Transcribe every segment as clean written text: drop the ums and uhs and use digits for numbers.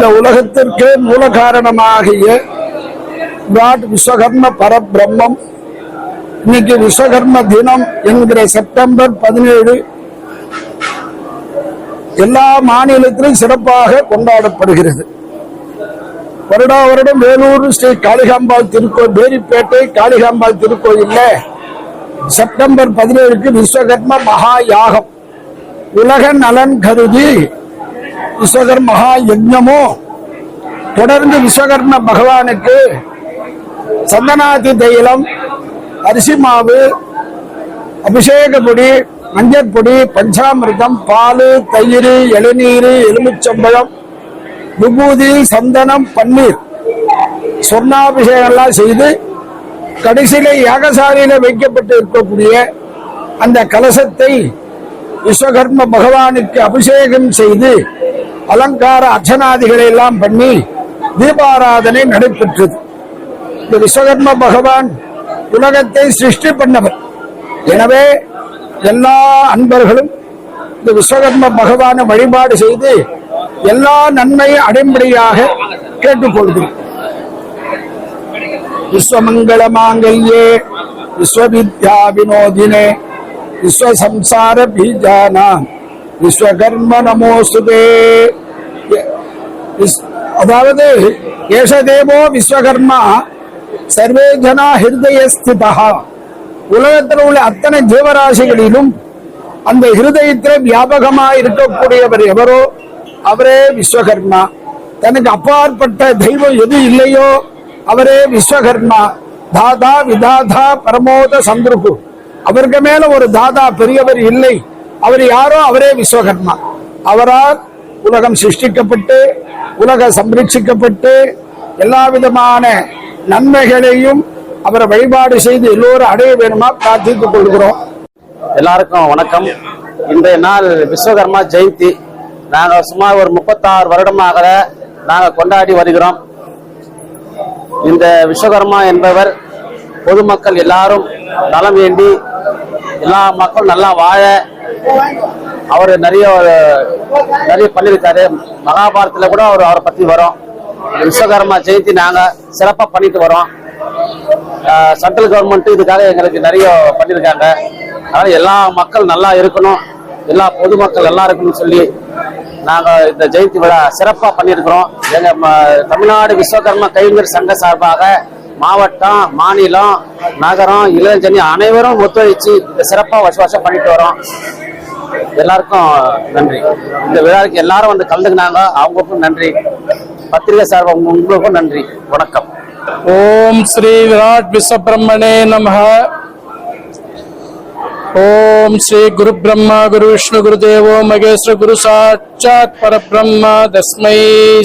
இந்த உலகத்திற்கு மூல காரணமாகிய விஸ்வகர்ம பரபிரம்மம் இன்னைக்கு விஸ்வகர்ம தினம் என்கிற செப்டம்பர் 17 எல்லா மாநிலத்திலும் சிறப்பாக கொண்டாடப்படுகிறது. வருடா வருடம் வேலூர் ஸ்ரீ காளிகாம்பாள் திருக்கோயில் பேரிப்பேட்டை காளிகாம்பாள் திருக்கோயில்ல செப்டம்பர் 17க்கு விஸ்வகர்ம மகா யாகம் உலக நலன் கருதி விஸ்வகர்ம மகா யஜ்ஞமோ தொடர்ந்து விஸ்வகர்ம பகவானுக்கு சந்தனாதி தைலம் அரிசி மாவு அபிஷேக பொடி மஞ்சள் பொடி பஞ்சாமிர்தம் பால் தயிர் இளநீர் எலுமிச்சம்பழம் விபூதி சந்தனம் பன்னீர் சொர்ணாபிஷேகம்லாம் செய்து கடைசியில யாகசாலையில வைக்கப்பட்டு இருக்கக்கூடிய அந்த கலசத்தை விஸ்வகர்ம பகவானுக்கு அபிஷேகம் செய்து அலங்கார அர்ச்சனாதிகளை எல்லாம் பண்ணி தீபாராதனை நடைபெற்றது. இந்த விஸ்வகர்ம பகவான் உலகத்தை சிருஷ்டி பண்ணவர். எனவே எல்லா அன்பர்களும் இந்த விஸ்வகர்ம பகவானை வழிபாடு செய்து எல்லா நன்மையை அடைம்படியாக கேட்டுக்கொள்கிறோம். விஸ்வமங்கள மாங்கல்யே விஸ்வவித்யா வினோதினே விஸ்வசம்சார பீஜானாம் விஸ்வகர்ம நமோஸ்துதே. அதாவது ஏஷதேவோ விஸ்வகர்மா சர்வே ஜனா ஹிருதய ஸ்திதா. உலகத்தில் உள்ள அத்தனை ஜீவராசிகளிலும் அந்த ஹிருதயத்தில் வியாபகமாக இருக்கக்கூடியவர் எவரோ அவரே விஸ்வகர்மா. தனக்கு அப்பாற்பட்ட தெய்வம் எது இல்லையோ அவரே விஸ்வகர்மா. தாதா விதாதா பரமோத சந்திருக்கு. அவருக்கு மேல ஒரு தாதா பெரியவர் இல்லை. அவர் யாரோ அவரே விஸ்வகர்மா. அவரால் உலகம் சிருஷ்டிக்கப்பட்டு உலக சம்ரட்சிக்கப்பட்டு எல்லா விதமான நன்மைகளையும் அவரை வழிபாடு செய்து எல்லோரும் அடைய வேணுமா பிரார்த்தித்துக் கொள்கிறோம். எல்லாருக்கும் வணக்கம். இன்றைய நாள் விஸ்வகர்மா ஜெயந்தி. நாங்கள் சுமார் ஒரு 36 வருடமாக நாங்கள் கொண்டாடி வருகிறோம். இந்த விஸ்வகர்மா என்பவர் பொதுமக்கள் எல்லாரும் நலம் வேண்டி எல்லா மக்களும் நல்லா வாழ அவர் நிறைய பண்ணியிருக்காரு. மகாபாரதத்துல கூட அவரை பத்தி வரும். விஸ்வகர்மா ஜெயந்தி நாங்க சிறப்பா பண்ணிட்டு வரோம். சென்ட்ரல் கவர்மெண்ட் இதுக்காக எங்களுக்கு நிறைய பண்ணியிருக்காங்க. அதனால எல்லா மக்கள் நல்லா இருக்கணும், எல்லா பொதுமக்கள் நல்லா இருக்கணும்னு சொல்லி நாங்க இந்த ஜெயந்தி விழா சிறப்பா பண்ணியிருக்கிறோம். எங்க தமிழ்நாடு விஸ்வகர்மா கைவிஞர் சங்க சார்பாக மாவட்டம், மாநிலம், நகரம், இளைஞனி அனைவரும் ஒத்துழைச்சு இந்த சிறப்பா வருஷம் பண்ணிட்டு வரோம். எல்லாருக்கும் நன்றி. இந்த விழாவுக்கு எல்லாரும் வந்து கலந்துக்கினாங்க, அவங்களுக்கும் நன்றி. பத்திரிகை சார்பாக உங்களுக்கும் நன்றி. வணக்கம். ஓம் ஸ்ரீ விராட் விஸ்வபிரம்மணே நமஹ. ஓம் ஸ்ரீ குரு பிரம்மா குரு விஷ்ணு குரு தேவோ மகேஸ்வர குரு சாட்சாத் பரபிரம்ம தஸ்மை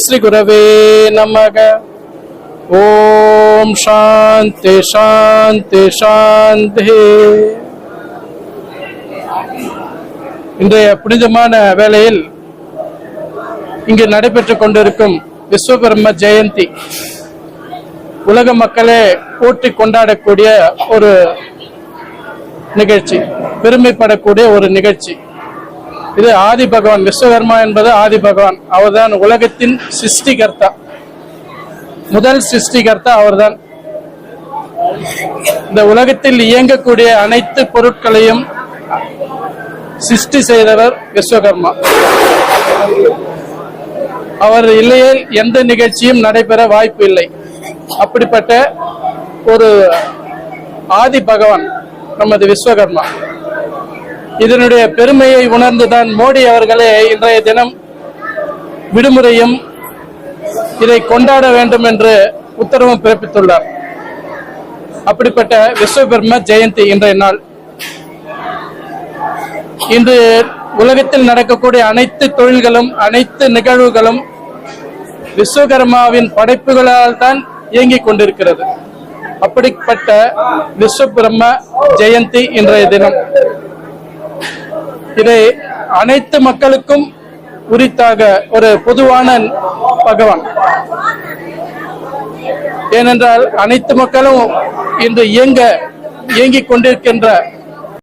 ஸ்ரீ குரவே நமக. ஓம் சாந்தி சாந்தி சாந்தி. இன்றைய புனிதமான வேளையில் இங்கு நடைபெற்றுக் கொண்டிருக்கும் விஸ்வகர்ம ஜெயந்தி உலக மக்களே போற்றி கொண்டாடக்கூடிய ஒரு நிகழ்ச்சி, பெருமைப்படக்கூடிய ஒரு நிகழ்ச்சி. இது ஆதி பகவான் விஸ்வகர்மா என்பது ஆதி பகவான். அவர்தான் உலகத்தின் சிருஷ்டிகர்த்தா, முதல் சிருஷ்டிகர்த்தா அவர்தான். இந்த உலகத்தில் இயங்கக்கூடிய அனைத்து பொருட்களையும் சிருஷ்டி செய்தவர் விஸ்வகர்மா. அவர் இல்லையே எந்த நிகழ்ச்சியும் நடைபெற வாய்ப்பு இல்லை. அப்படிப்பட்ட ஒரு ஆதி பகவான் நமது விஸ்வகர்மா. இதனுடைய பெருமையை உணர்ந்துதான் மோடி அவர்களே இன்றைய தினம் விடுமுறையும் இதை கொண்டாட வேண்டும் என்று உத்தரவும் பிறப்பித்துள்ளார். அப்படிப்பட்ட விஸ்வகர்ம ஜெயந்தி இன்றைய நாள். இன்று உலகத்தில் நடக்கக்கூடிய அனைத்து தொழில்களும் அனைத்து நிகழ்வுகளும் விஸ்வகர்மாவின் படைப்புகளால் தான் இயங்கிக் கொண்டிருக்கிறது. அப்படிப்பட்ட விஸ்வபிரம்ம ஜெயந்தி இன்றைய தினம். இதை அனைத்து மக்களுக்கும் உரித்தாக ஒரு பொதுவான பகவான். ஏனென்றால் அனைத்து மக்களும் இன்று இயங்கிக் கொண்டிருக்கின்ற